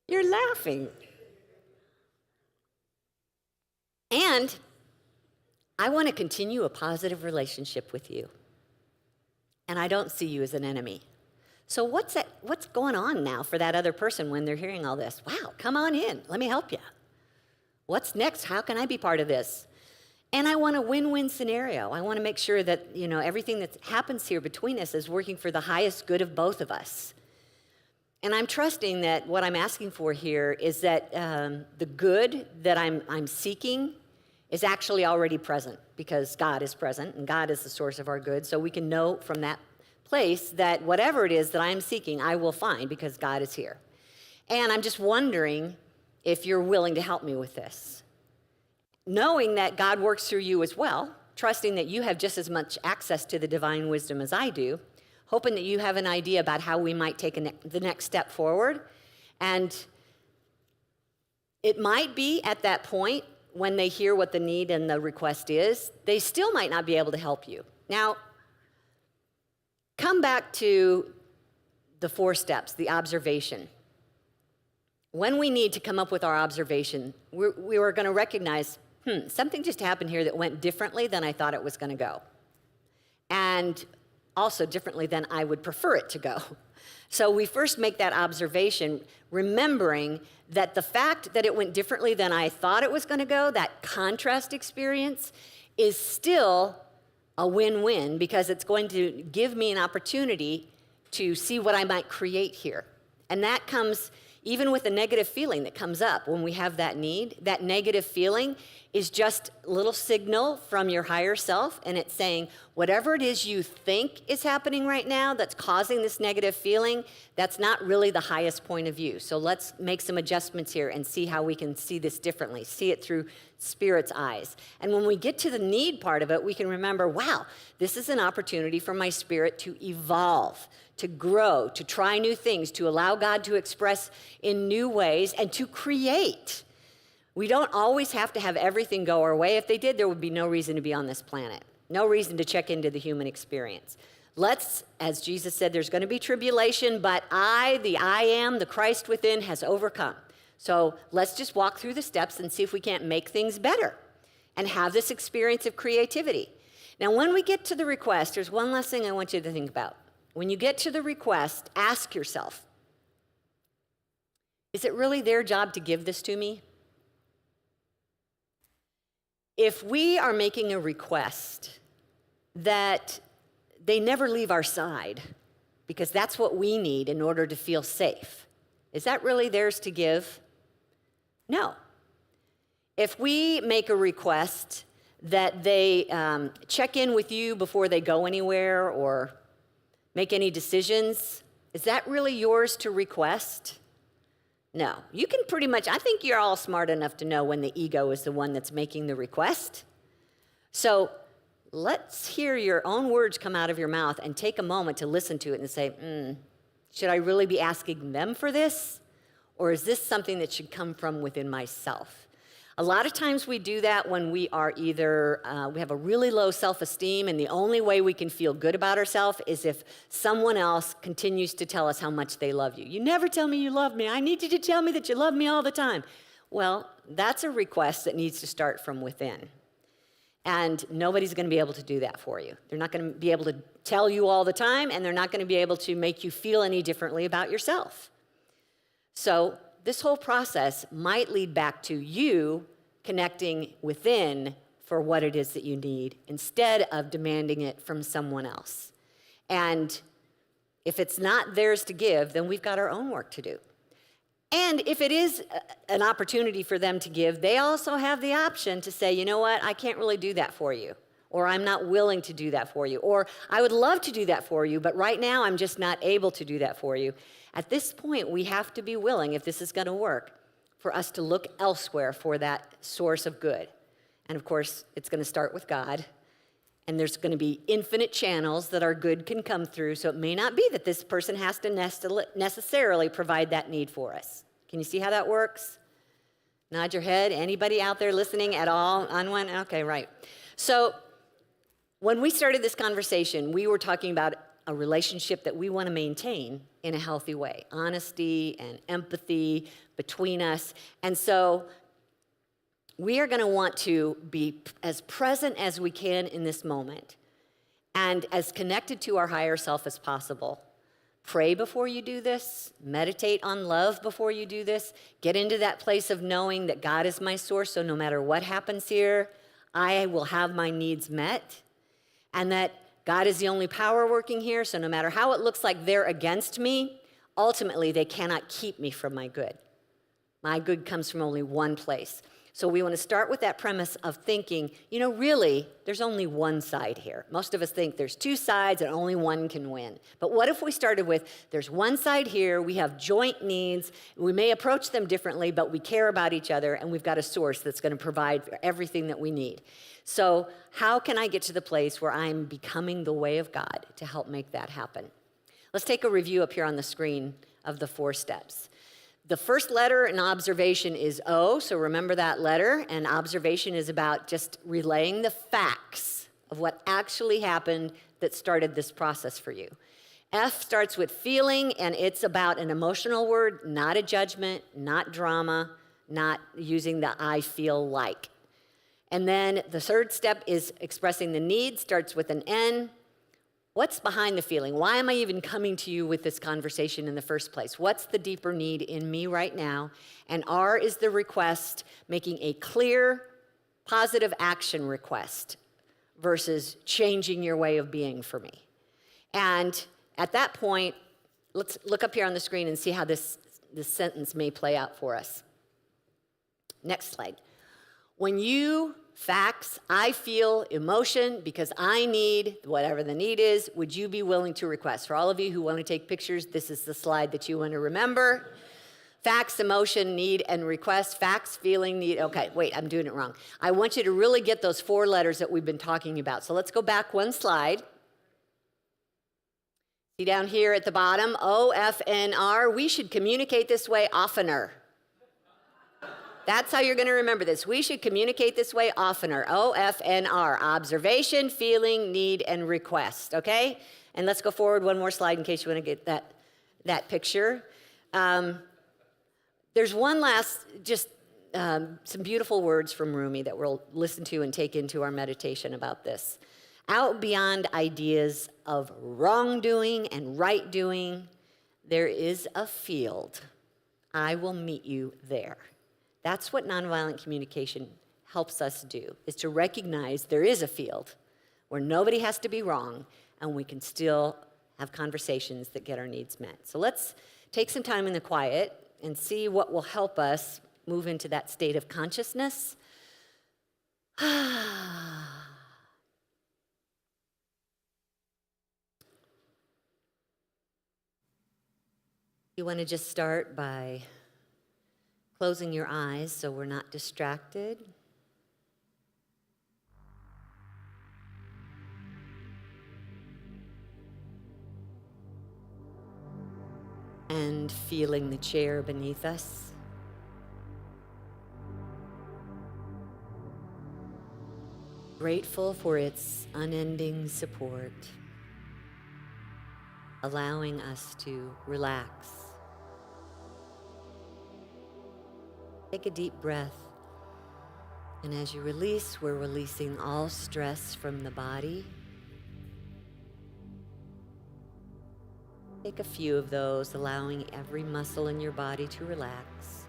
You're laughing. And I want to continue a positive relationship with you. And I don't see you as an enemy. So what's going on now for that other person when they're hearing all this? Wow, come on in. Let me help you. What's next? How can I be part of this? And I want a win-win scenario. I want to make sure that, everything that happens here between us is working for the highest good of both of us. And I'm trusting that what I'm asking for here is that the good that I'm seeking is actually already present, because God is present and God is the source of our good. So we can know from that place that whatever it is that I am seeking, I will find, because God is here. And I'm just wondering if you're willing to help me with this. Knowing that God works through you as well, trusting that you have just as much access to the divine wisdom as I do, hoping that you have an idea about how we might take the next step forward. And it might be at that point when they hear what the need and the request is, they still might not be able to help you. Now, come back to the 4 steps, the observation. When we need to come up with our observation, we are going to recognize, something just happened here that went differently than I thought it was going to go. And also differently than I would prefer it to go. So we first make that observation, remembering that the fact that it went differently than I thought it was going to go, that contrast experience, is still a win-win because it's going to give me an opportunity to see what I might create here. And that comes even with the negative feeling that comes up when we have that need. That negative feeling is just a little signal from your higher self, and it's saying, whatever it is you think is happening right now that's causing this negative feeling, that's not really the highest point of view. So let's make some adjustments here and see how we can see this differently, see it through Spirit's eyes. And when we get to the need part of it, we can remember, wow, this is an opportunity for my spirit to evolve, to grow, to try new things, to allow God to express in new ways, and to create. We don't always have to have everything go our way. If they did, there would be no reason to be on this planet, no reason to check into the human experience. Let's, as Jesus said, there's going to be tribulation, but the I am, the Christ within, has overcome. So let's just walk through the steps and see if we can't make things better and have this experience of creativity. Now, when we get to the request, there's one last thing I want you to think about. When you get to the request, ask yourself, is it really their job to give this to me? If we are making a request that they never leave our side, because that's what we need in order to feel safe, is that really theirs to give? No. If we make a request that they check in with you before they go anywhere or make any decisions, is that really yours to request? No. You can pretty much, I think you're all smart enough to know when the ego is the one that's making the request. So let's hear your own words come out of your mouth and take a moment to listen to it and say, should I really be asking them for this? Or is this something that should come from within myself? A lot of times we do that when we are either, we have a really low self-esteem, and the only way we can feel good about ourselves is if someone else continues to tell us how much they love you. You never tell me you love me. I need you to tell me that you love me all the time. Well, that's a request that needs to start from within. And nobody's going to be able to do that for you. They're not going to be able to tell you all the time, and they're not going to be able to make you feel any differently about yourself. So this whole process might lead back to you connecting within for what it is that you need instead of demanding it from someone else. And if it's not theirs to give, then we've got our own work to do. And if it is an opportunity for them to give, they also have the option to say, you know what, I can't really do that for you. Or I'm not willing to do that for you. Or I would love to do that for you, but right now I'm just not able to do that for you. At this point, we have to be willing, if this is going to work, for us to look elsewhere for that source of good. And of course, it's going to start with God. And there's going to be infinite channels that our good can come through. So it may not be that this person has to necessarily provide that need for us. Can you see how that works? Nod your head. Anybody out there listening at all on one? Okay, right. So when we started this conversation, we were talking about a relationship that we want to maintain in a healthy way. Honesty and empathy between us. And so we are going to want to be as present as we can in this moment and as connected to our higher self as possible. Pray before you do this. Meditate on love before you do this. Get into that place of knowing that God is my source, so no matter what happens here, I will have my needs met. And that God is the only power working here, so no matter how it looks like they're against me, ultimately they cannot keep me from my good. My good comes from only one place. So we want to start with that premise of thinking, really, there's only one side here. Most of us think there's two sides and only one can win. But what if we started with, there's one side here, we have joint needs, we may approach them differently, but we care about each other, and we've got a source that's going to provide for everything that we need. So how can I get to the place where I'm becoming the way of God to help make that happen? Let's take a review up here on the screen of the 4 steps. The first letter in observation is O, so remember that letter. And observation is about just relaying the facts of what actually happened that started this process for you. F starts with feeling, and it's about an emotional word, not a judgment, not drama, not using the I feel like. And then the third step is expressing the need, starts with an N. What's behind the feeling? Why am I even coming to you with this conversation in the first place? What's the deeper need in me right now? And R is the request, making a clear, positive action request versus changing your way of being for me. And at that point, let's look up here on the screen and see how this sentence may play out for us. Next slide. When you facts, I feel emotion because I need whatever the need is, would you be willing to request? For all of you who want to take pictures, this is the slide that you want to remember. Facts, emotion, need, and request. Facts, feeling, need. Okay, wait, I'm doing it wrong. I want you to really get those 4 letters that we've been talking about. So let's go back one slide. See down here at the bottom, OFNR. We should communicate this way oftener. That's how you're going to remember this. We should communicate this way oftener. OFNR. Observation, feeling, need, and request. Okay? And let's go forward one more slide in case you want to get that picture. There's one last, some beautiful words from Rumi that we'll listen to and take into our meditation about this. Out beyond ideas of wrongdoing and right doing, there is a field. I will meet you there. That's what nonviolent communication helps us do, is to recognize there is a field where nobody has to be wrong and we can still have conversations that get our needs met. So let's take some time in the quiet and see what will help us move into that state of consciousness. You want to just start by closing your eyes so we're not distracted. And feeling the chair beneath us. Grateful for its unending support, allowing us to relax. Take a deep breath, and as you release, we're releasing all stress from the body. Take a few of those, allowing every muscle in your body to relax.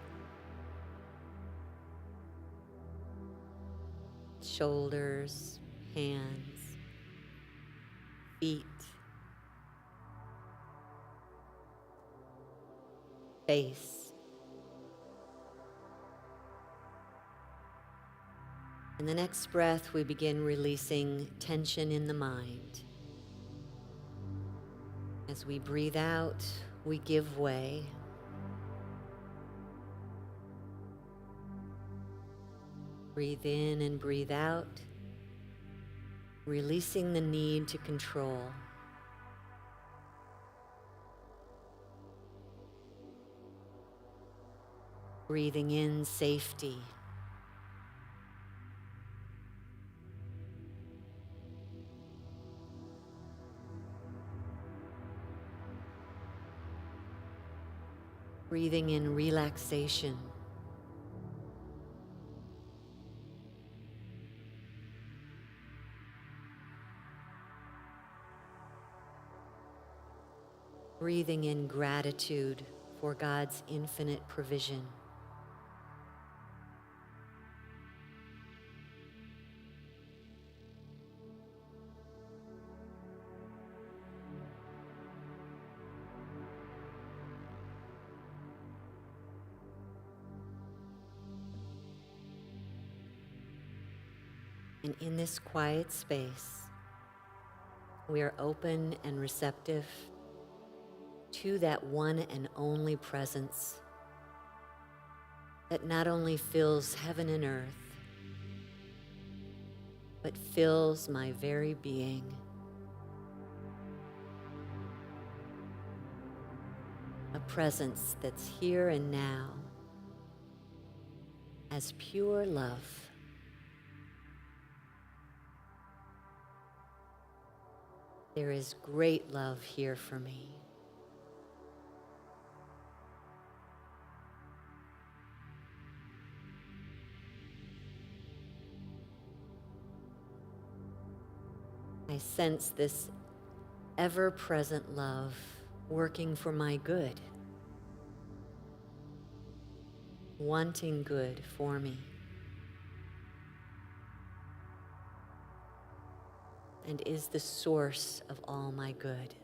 Shoulders, hands, feet, face. In the next breath, we begin releasing tension in the mind. As we breathe out, we give way. Breathe in and breathe out, releasing the need to control. Breathing in safety. Breathing in relaxation. Breathing in gratitude for God's infinite provision. And in this quiet space, we are open and receptive to that one and only presence that not only fills heaven and earth, but fills my very being. A presence that's here and now as pure love. There is great love here for me. I sense this ever-present love working for my good, wanting good for me, and is the source of all my good.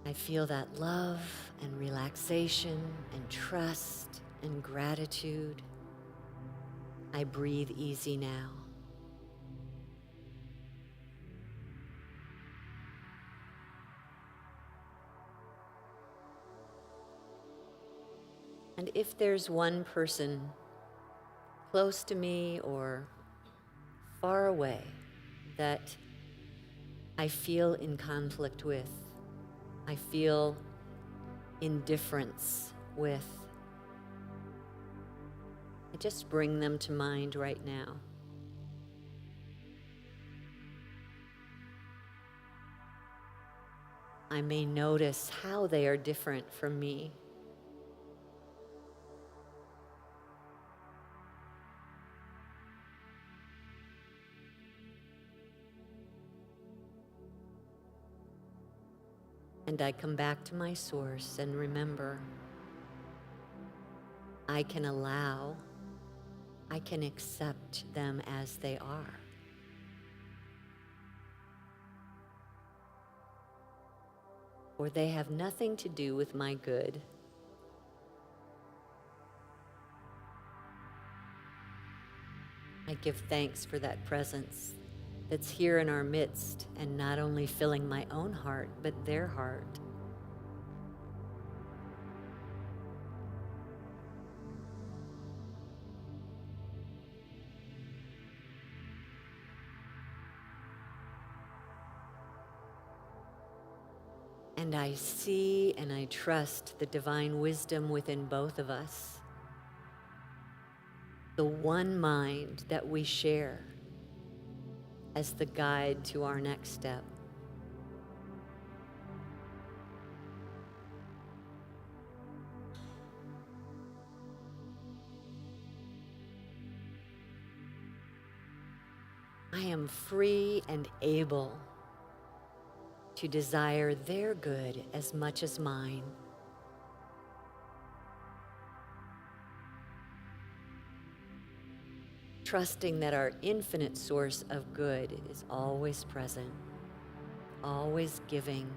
I feel that love and relaxation and trust and gratitude. I breathe easy now. And if there's one person close to me or far away that I feel in conflict with, I feel indifference with, I just bring them to mind right now. I may notice how they are different from me. And I come back to my source and remember, I can allow, I can accept them as they are. For they have nothing to do with my good. I give thanks for that presence that's here in our midst and not only filling my own heart, but their heart. And I see and I trust the divine wisdom within both of us, the one mind that we share as the guide to our next step. I am free and able to desire their good as much as mine. Trusting that our infinite source of good is always present, always giving.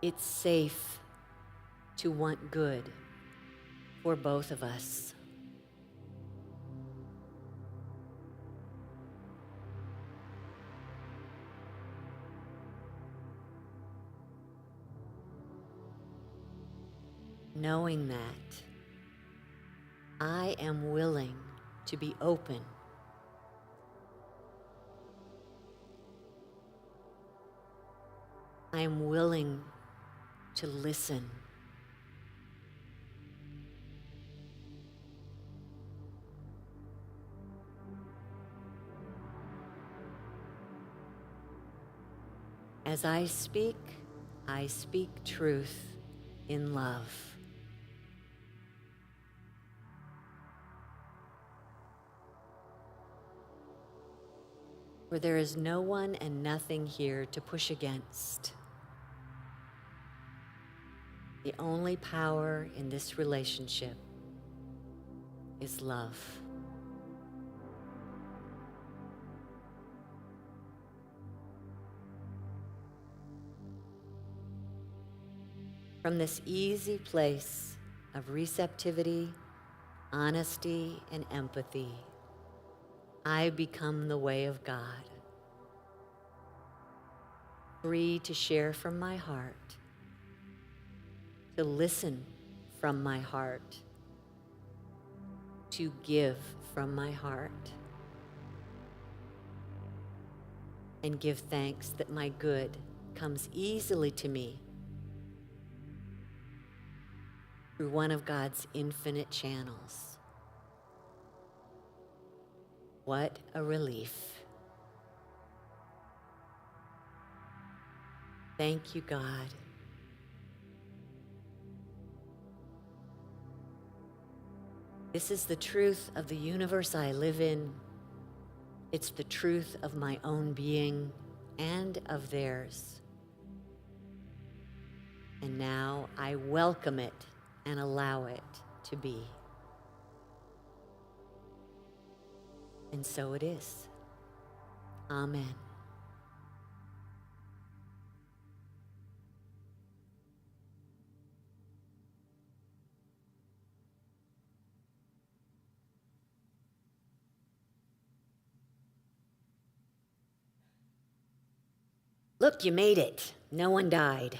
It's safe to want good for both of us. Knowing that I am willing to be open I am willing to listen. As I speak truth in love. For there is no one and nothing here to push against. The only power in this relationship is love. From this easy place of receptivity, honesty, and empathy, I become the way of God, free to share from my heart, to listen from my heart, to give from my heart, and give thanks that my good comes easily to me through one of God's infinite channels. What a relief. Thank you, God. This is the truth of the universe I live in. It's the truth of my own being and of theirs. And now I welcome it and allow it to be. And so it is. Amen. Look, you made it. No one died.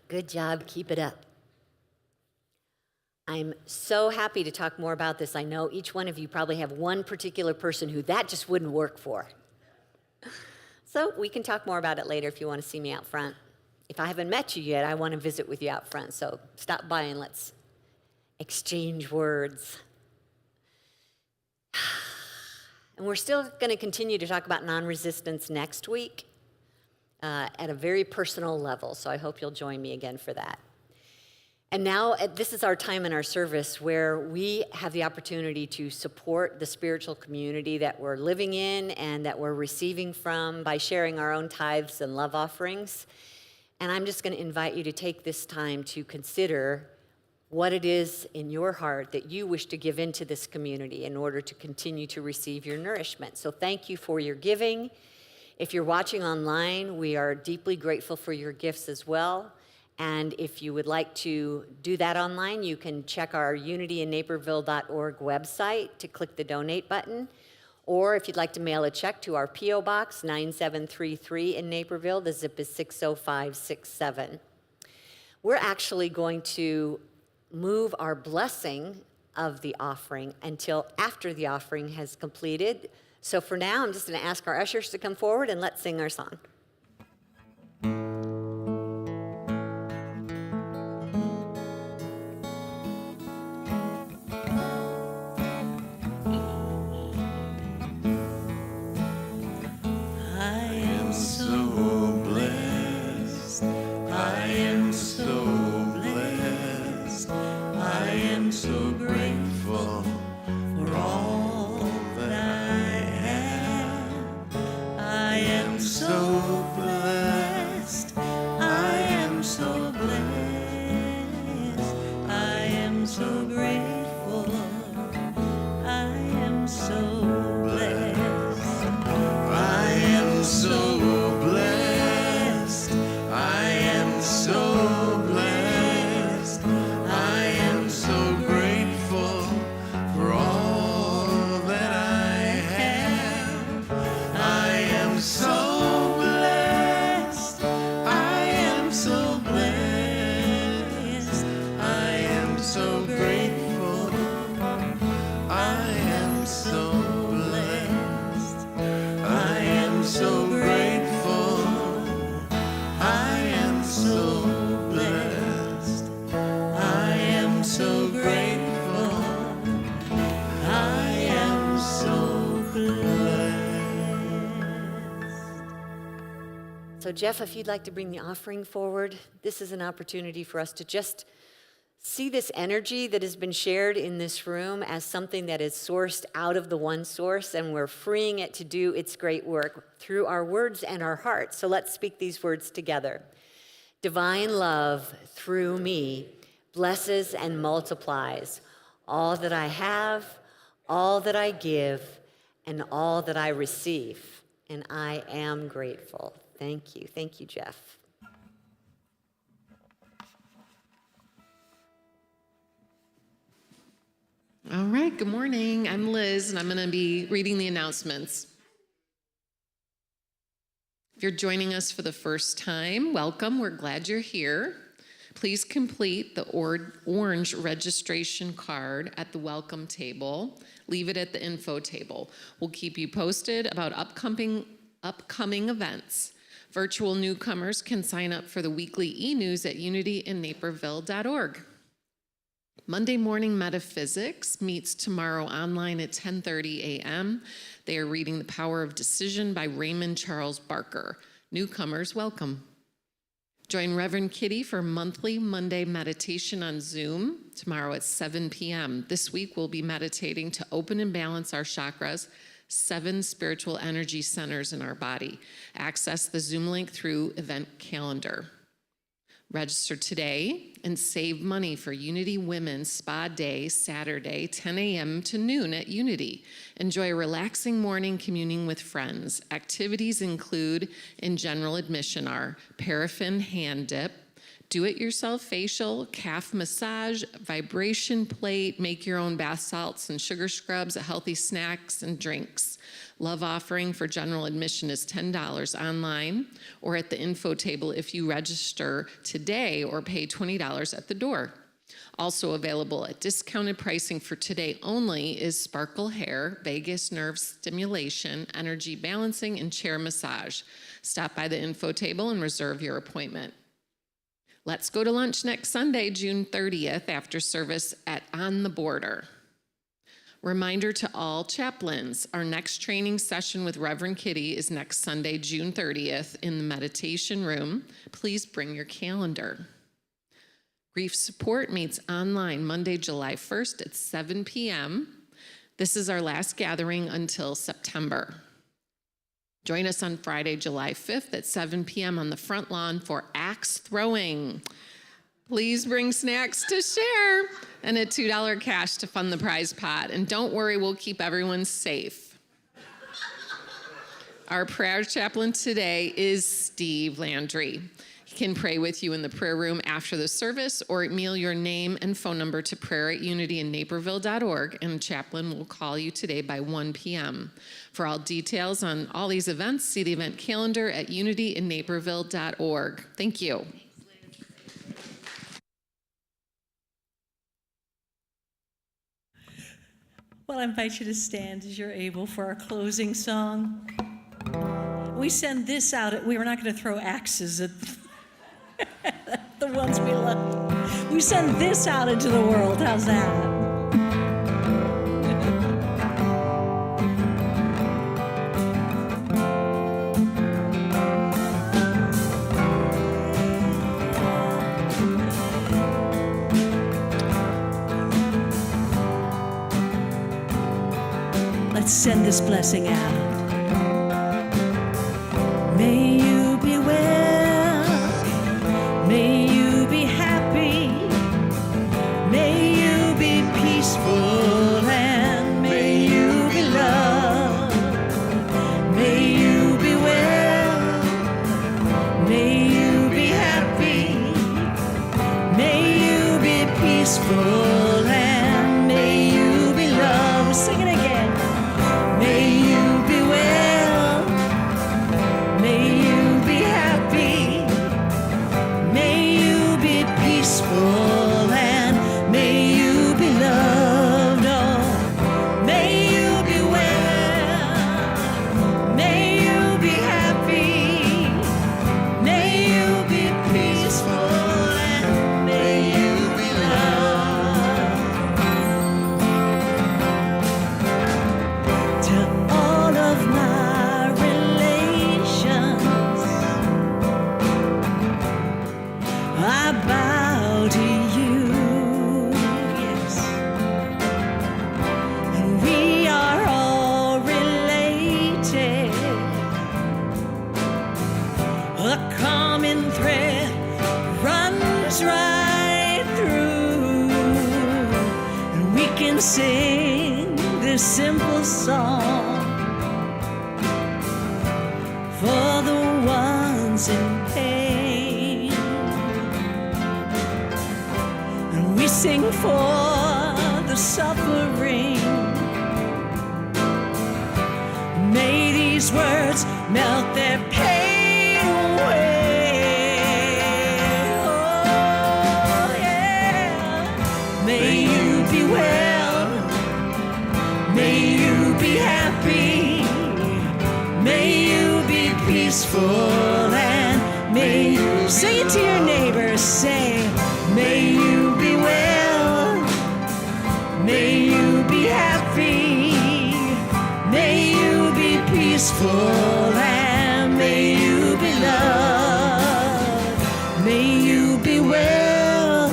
Good job. Keep it up. I'm so happy to talk more about this. I know each one of you probably have one particular person who that just wouldn't work for. So we can talk more about it later if you want to see me out front. If I haven't met you yet, I want to visit with you out front. So stop by and let's exchange words. And we're still going to continue to talk about non-resistance next week at a very personal level. So I hope you'll join me again for that. And now, this is our time in our service where we have the opportunity to support the spiritual community that we're living in and that we're receiving from by sharing our own tithes and love offerings. And I'm just going to invite you to take this time to consider what it is in your heart that you wish to give into this community in order to continue to receive your nourishment. So thank you for your giving. If you're watching online, we are deeply grateful for your gifts as well. And if you would like to do that online, you can check our unityinnaperville.org website to click the donate button. Or if you'd like to mail a check to our P.O. Box 9733 in Naperville, the zip is 60567. We're actually going to move our blessing of the offering until after the offering has completed. So for now, I'm just going to ask our ushers to come forward and let's sing our song. So grateful for all that I have. I am so blessed. I am so blessed. I am so grateful. I am so blessed. I am so blessed. I am so blessed. I am so grateful for all that I have. I am so blessed. I am so blessed. I am so grateful. I am so blessed. I am so grateful. I am so blessed. I am so grateful. I am so blessed. So Jeff, if you'd like to bring the offering forward, this is an opportunity for us to just see this energy that has been shared in this room as something that is sourced out of the one source, and we're freeing it to do its great work through our words and our hearts. So let's speak these words together. Divine love through me blesses and multiplies all that I have, all that I give, and all that I receive. And I am grateful. Thank you. Thank you, Jeff. All right, good morning. I'm Liz, and I'm going to be reading the announcements. If you're joining us for the first time, welcome. We're glad you're here. Please complete the orange registration card at the welcome table. Leave it at the info table. We'll keep you posted about upcoming events. Virtual newcomers can sign up for the weekly e-news at unityinnaperville.org. Monday Morning Metaphysics meets tomorrow online at 10:30 a.m. They are reading The Power of Decision by Raymond Charles Barker. Newcomers, welcome. Join Reverend Kity for monthly Monday meditation on Zoom tomorrow at 7 p.m. This week we'll be meditating to open and balance our chakras, 7 spiritual energy centers in our body. Access the Zoom link through event calendar. Register today and save money for Unity Women's Spa Day, Saturday, 10 a.m. to noon at Unity. Enjoy a relaxing morning communing with friends. Activities include, in general admission, are paraffin hand dip, do-it-yourself facial, calf massage, vibration plate, make your own bath salts and sugar scrubs, healthy snacks and drinks. Love offering for general admission is $10 online or at the info table if you register today or pay $20 at the door. Also available at discounted pricing for today only is sparkle hair, vagus nerve stimulation, energy balancing, and chair massage. Stop by the info table and reserve your appointment. Let's go to lunch next Sunday, June 30th, after service at On the Border. Reminder to all chaplains, our next training session with Reverend Kity is next Sunday, June 30th in the meditation room. Please bring your calendar. Grief Support meets online Monday, July 1st at 7 p.m. This is our last gathering until September. Join us on Friday, July 5th at 7 p.m. on the front lawn for axe throwing. Please bring snacks to share and a $2 cash to fund the prize pot. And don't worry, we'll keep everyone safe. Our prayer chaplain today is Steve Landry. He can pray with you in the prayer room after the service or email your name and phone number to prayer@unityinnaperville.org, and the chaplain will call you today by 1 p.m. For all details on all these events, see the event calendar at unityinnaperville.org. Thank you. Well, I invite you to stand as you're able for our closing song. We send this out. We were not going to throw axes at the ones we love. We send this out into the world. How's that? Let's send this blessing out. May you be well. May you be happy. May you be peaceful, and may you be loved. May you be well. May you be happy. May you be peaceful, and may you be loved. Sing it again. May you be well, may you be happy, may you be peaceful, and may you be loved. Oh, may you be well, may you be happy, may you be peaceful, and may you be loved. To all of my relations, I bow to you, yes. And we are all related. A common thread runs right through, and we can sing this simple song for the ones in pain, and we sing for the suffering. May these words melt their pain May you be well. May you be happy. May you be peaceful, and may you say it to your neighbor. Say, may you be well. May you be happy. May you be peaceful, and may you be loved. May you be well.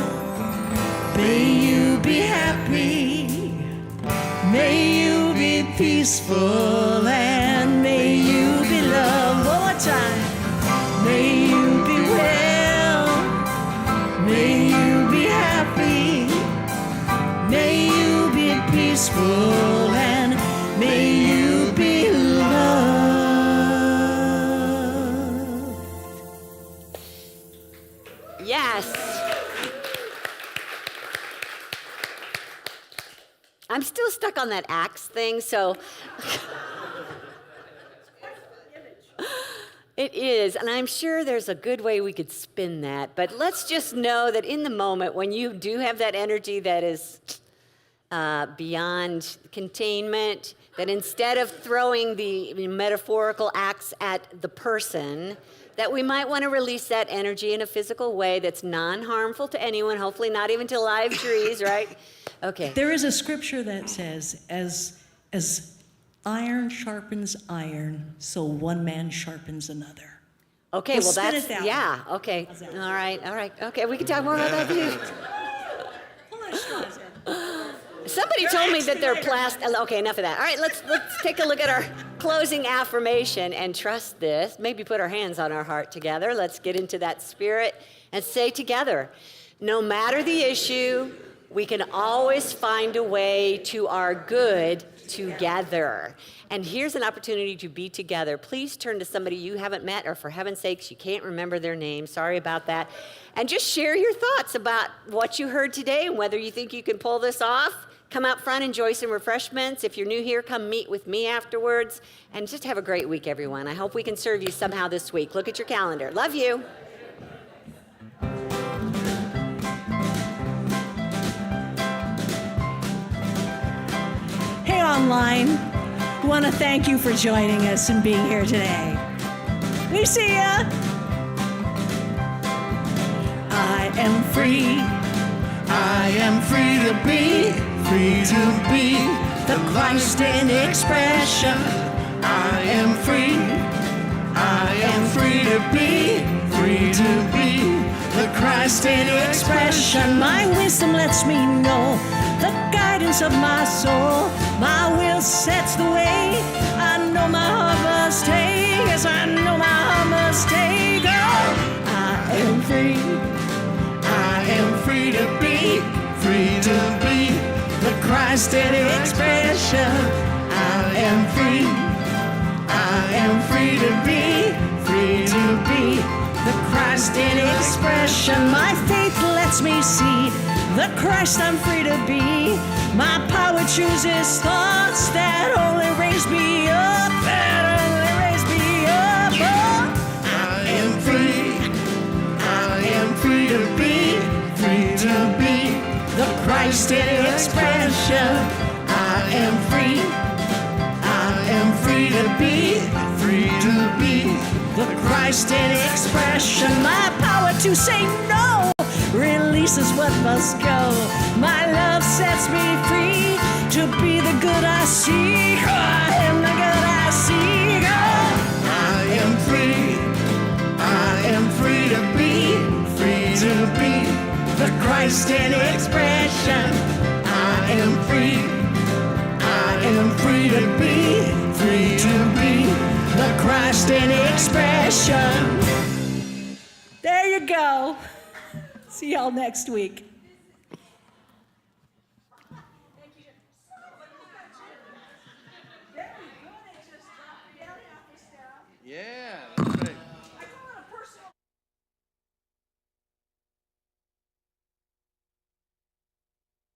May you be happy. May you be peaceful, and may you be loved. One more time. May you be well. May you be happy. May you be peaceful, and may you be loved. Yes. I'm still stuck on that axe thing, so. It is, and I'm sure there's a good way we could spin that, but let's just know that in the moment when you do have that energy that is beyond containment, that instead of throwing the metaphorical axe at the person, that we might want to release that energy in a physical way that's non-harmful to anyone, hopefully not even to live trees, right? Okay. There is a scripture that says, as iron sharpens iron, so one man sharpens another. Okay, We'll well spin that's, it that yeah, way. okay. How's that? All right, okay, we can talk more about that too. Somebody told me that they're plastic. Okay, enough of that. All right, let's take a look at our closing affirmation and trust this. Maybe put our hands on our heart together. Let's get into that spirit and say together, no matter the issue, we can always find a way to our good together. And here's an opportunity to be together. Please turn to somebody you haven't met, or for heaven's sakes, you can't remember their name. Sorry about that. And just share your thoughts about what you heard today and whether you think you can pull this off. Come out front, enjoy some refreshments. If you're new here, come meet with me afterwards. And just have a great week, everyone. I hope we can serve you somehow this week. Look at your calendar. Love you. Hey, online. We want to thank you for joining us and being here today. We see ya. I am free. I am free to be the Christ in expression. I am free. I am free to be the Christ in expression. My wisdom lets me know the guidance of my soul. My will sets the way. I know my heart must take. Yes, I know my heart must take. Oh, I am free. I am free to be the Christ in expression. I am free. I am free to be the Christ in expression. My faith lets me see the Christ I'm free to be. My power chooses thoughts that only raise me up, Oh, I am free. I am free to be the Christ in expression. I am free. I am free to be the Christ in expression. My power to say no releases what must go. My love sets me free to be the good I seek. Oh, I am the good I seek. Oh, I am free. I am free to be the Christ in expression. I am free. I am free to be the Christ in expression. There you go. See y'all next week.